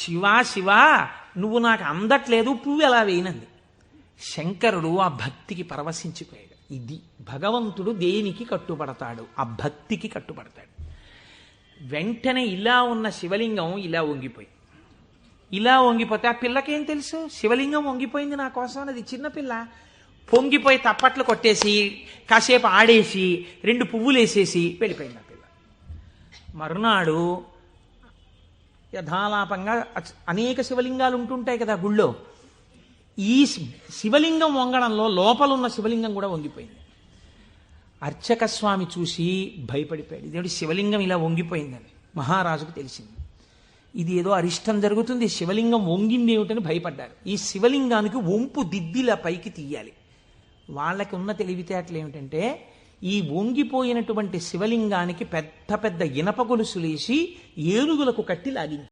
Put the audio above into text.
శివా శివా నువ్వు నాకు అందట్లేదు, పువ్వు ఎలా వేయనంది. శంకరుడు ఆ భక్తికి పరవశించిపోయాడు. ఇది భగవంతుడు దేనికి కట్టుబడతాడు? ఆ భక్తికి కట్టుబడతాడు. వెంటనే ఇలా ఉన్న శివలింగం ఇలా వంగిపోతే ఆ పిల్లకేం తెలుసు? శివలింగం వంగిపోయింది నా కోసం అన్నది. చిన్నపిల్ల పొంగిపోయి తప్పట్లు కొట్టేసి కాసేపు ఆడేసి 2 పువ్వులు వేసేసి వెళ్ళిపోయింది ఆ పిల్ల. మరునాడు యథాలాపంగా అనేక శివలింగాలు ఉంటుంటాయి కదా గుళ్ళో. ఈ శివలింగం వంగడంలో లోపలున్న శివలింగం కూడా వంగిపోయింది. అర్చక స్వామి చూసి భయపడిపోయాడు. ఇదేమిటి శివలింగం ఇలా వంగిపోయిందని మహారాజుకు తెలిసింది. ఇది ఏదో అరిష్టం జరుగుతుంది, శివలింగం వంగింది ఏమిటని భయపడ్డారు. ఈ శివలింగానికి వంపు దిద్దిలా పైకి తీయాలి. వాళ్ళకి ఉన్న తెలివితేటలు ఏమిటంటే ఈ వంగిపోయినటువంటి శివలింగానికి పెద్ద పెద్ద ఇనప గొలుసులేసి ఏనుగులకు కట్టి లాగింది.